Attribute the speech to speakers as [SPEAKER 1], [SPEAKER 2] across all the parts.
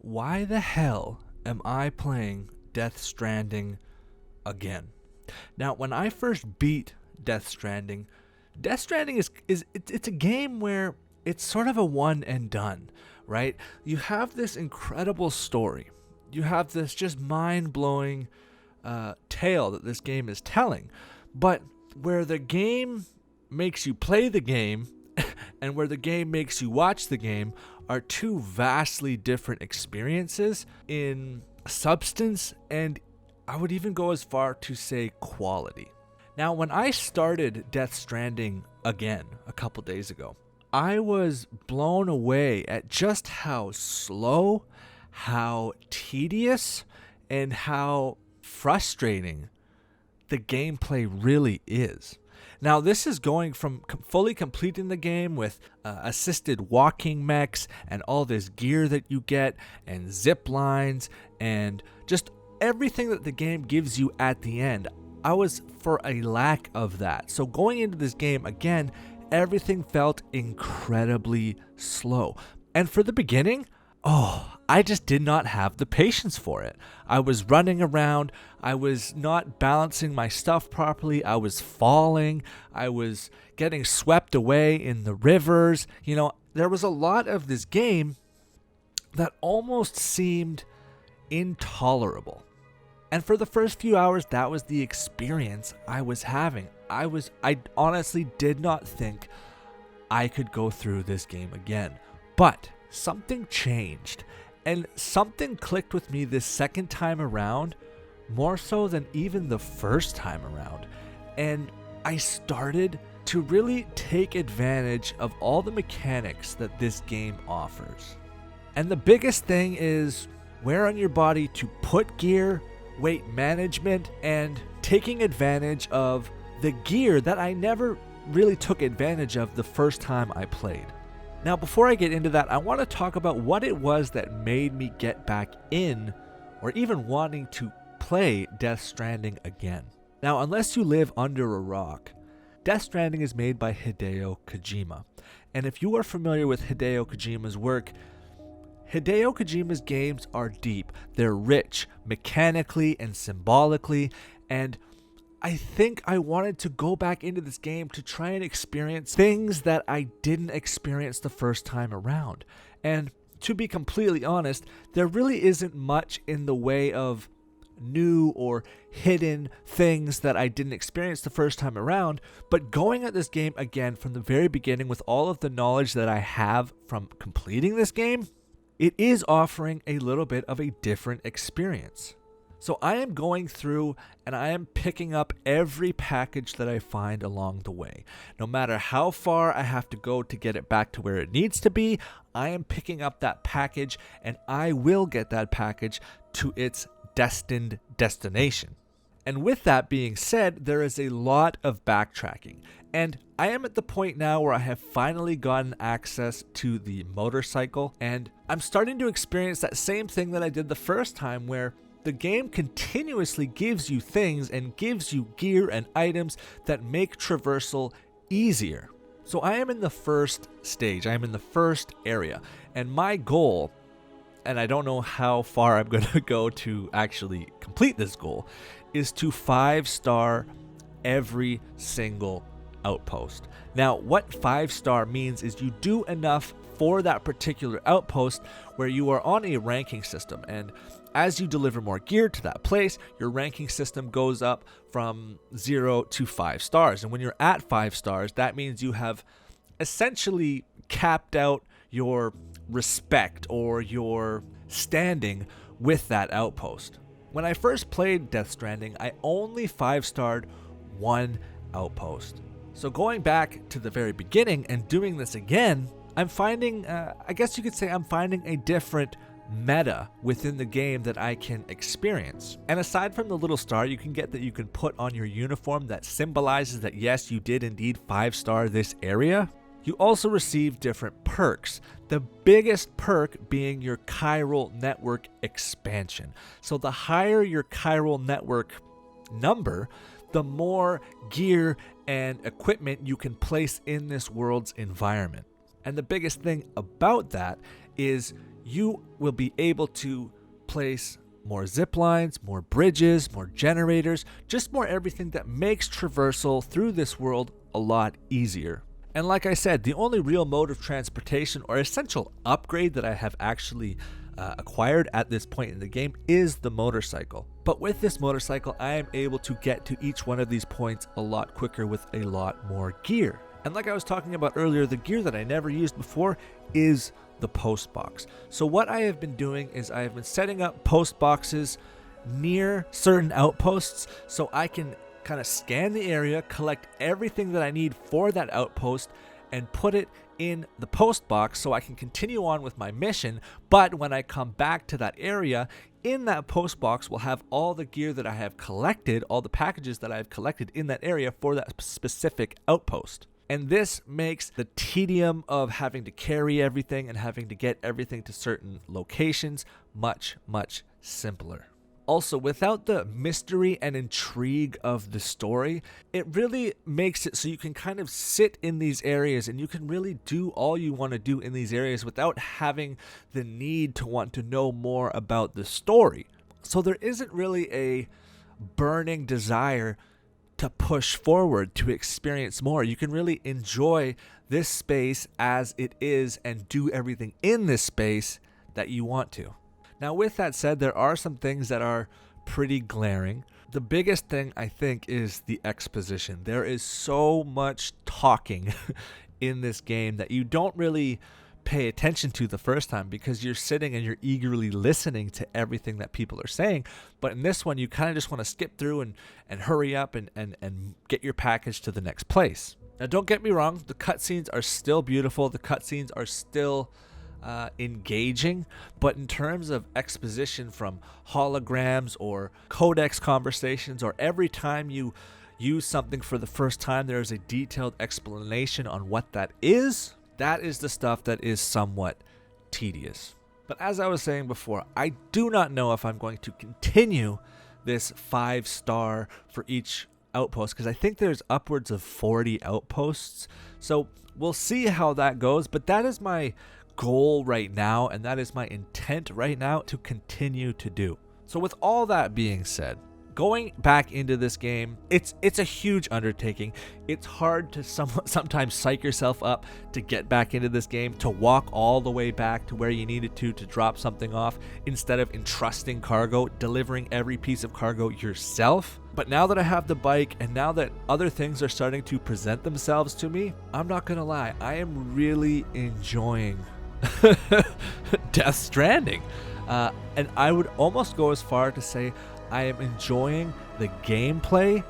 [SPEAKER 1] why the hell am I playing Death Stranding again? Now, when I first beat Death Stranding, Death Stranding it's a game where it's sort of a one and done, right? You have this incredible story. You have this just mind-blowing tale that this game is telling, but where the game makes you play the game and where the game makes you watch the game are two vastly different experiences in substance, and I would even go as far to say quality. Now, when I started Death Stranding again a couple days ago, I was blown away at just how slow, how tedious, and how frustrating the gameplay really is. Now, this is going from fully completing the game with assisted walking mechs and all this gear that you get and zip lines and just everything that the game gives you at the end. I was for a lack of that. So going into this game again, everything felt incredibly slow. And for the beginning, I just did not have the patience for it. I was running around. I was not balancing my stuff properly. I was falling. I was getting swept away in the rivers. You know, there was a lot of this game that almost seemed intolerable. And for the first few hours, that was the experience I was having. I honestly did not think I could go through this game again. But something changed, and something clicked with me this second time around, more so than even the first time around. And I started to really take advantage of all the mechanics that this game offers. And the biggest thing is wear on your body to put gear, weight management, and taking advantage of the gear that I never really took advantage of the first time I played. Now, before I get into that, I want to talk about what it was that made me get back in, or even wanting to play Death Stranding again. Now, unless you live under a rock, Death Stranding is made by Hideo Kojima. And if you are familiar with Hideo Kojima's work, Hideo Kojima's games are deep. They're rich, mechanically and symbolically, and I think I wanted to go back into this game to try and experience things that I didn't experience the first time around. And to be completely honest, there really isn't much in the way of new or hidden things that I didn't experience the first time around, but going at this game again from the very beginning with all of the knowledge that I have from completing this game, it is offering a little bit of a different experience. So I am going through and I am picking up every package that I find along the way. No matter how far I have to go to get it back to where it needs to be, I am picking up that package, and I will get that package to its destined destination. And with that being said, there is a lot of backtracking. And I am at the point now where I have finally gotten access to the motorcycle, and I'm starting to experience that same thing that I did the first time, where the game continuously gives you things and gives you gear and items that make traversal easier. So I am in the first stage, I am in the first area, and my goal, and I don't know how far I'm going to go to actually complete this goal, is to 5-star every single outpost. Now, what 5-star means is you do enough for that particular outpost where you are on a ranking system, and as you deliver more gear to that place, your ranking system goes up from 0 to 5 stars. And when you're at 5 stars, that means you have essentially capped out your respect or your standing with that outpost. When I first played Death Stranding, I only 5-starred one outpost. So going back to the very beginning and doing this again, I'm finding, I guess you could say I'm finding a different meta within the game that I can experience. And aside from the little star you can get that you can put on your uniform that symbolizes that yes, you did indeed 5-star this area, you also receive different perks. The biggest perk being your chiral network expansion. So the higher your chiral network number, the more gear and equipment you can place in this world's environment. And the biggest thing about that is you will be able to place more zip lines, more bridges, more generators, just more everything that makes traversal through this world a lot easier. And like I said, the only real mode of transportation or essential upgrade that I have actually acquired at this point in the game is the motorcycle. But with this motorcycle, I am able to get to each one of these points a lot quicker with a lot more gear. And like I was talking about earlier, the gear that I never used before is the post box. So what I have been doing is I have been setting up post boxes near certain outposts so I can kind of scan the area, collect everything that I need for that outpost, and put it in the post box so I can continue on with my mission. But when I come back to that area, in that post box will have all the gear that I have collected, all the packages that I have collected in that area for that specific outpost. And this makes the tedium of having to carry everything and having to get everything to certain locations much, much simpler. Also, without the mystery and intrigue of the story, it really makes it so you can kind of sit in these areas and you can really do all you want to do in these areas without having the need to want to know more about the story. So there isn't really a burning desire to push forward, to experience more. You can really enjoy this space as it is and do everything in this space that you want to. Now, with that said, there are some things that are pretty glaring. The biggest thing, I think, is the exposition. There is so much talking in this game that you don't really pay attention to the first time because you're sitting and you're eagerly listening to everything that people are saying. But in this one, you kind of just want to skip through and hurry up and get your package to the next place. Now, don't get me wrong. The cutscenes are still beautiful. The cutscenes are still engaging, but in terms of exposition from holograms or codex conversations, or every time you use something for the first time, there is a detailed explanation on what that is. That is the stuff that is somewhat tedious. But as I was saying before, I do not know if I'm going to continue this 5-star for each outpost because I think there's upwards of 40 outposts. So we'll see how that goes, but that is my goal right now, and that is my intent right now to continue to do. So with all that being said, going back into this game, it's a huge undertaking. It's hard to sometimes psych yourself up to get back into this game, to walk all the way back to where you needed to drop something off instead of entrusting cargo, delivering every piece of cargo yourself. But now that I have the bike and now that other things are starting to present themselves to me, I'm not gonna lie, I am really enjoying Death Stranding. And I would almost go as far to say I am enjoying the gameplay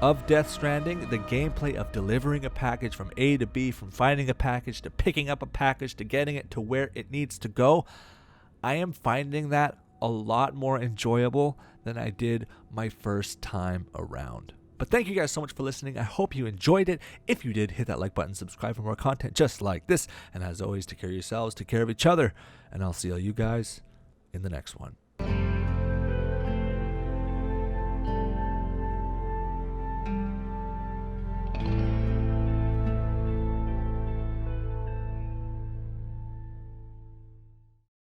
[SPEAKER 1] of Death Stranding, the gameplay of delivering a package from A to B, from finding a package to picking up a package to getting it to where it needs to go. I am finding that a lot more enjoyable than I did my first time around. But thank you guys so much for listening. I hope you enjoyed it. If you did, hit that like button, subscribe for more content just like this. And as always, take care of yourselves, take care of each other. And I'll see all you guys in the next one.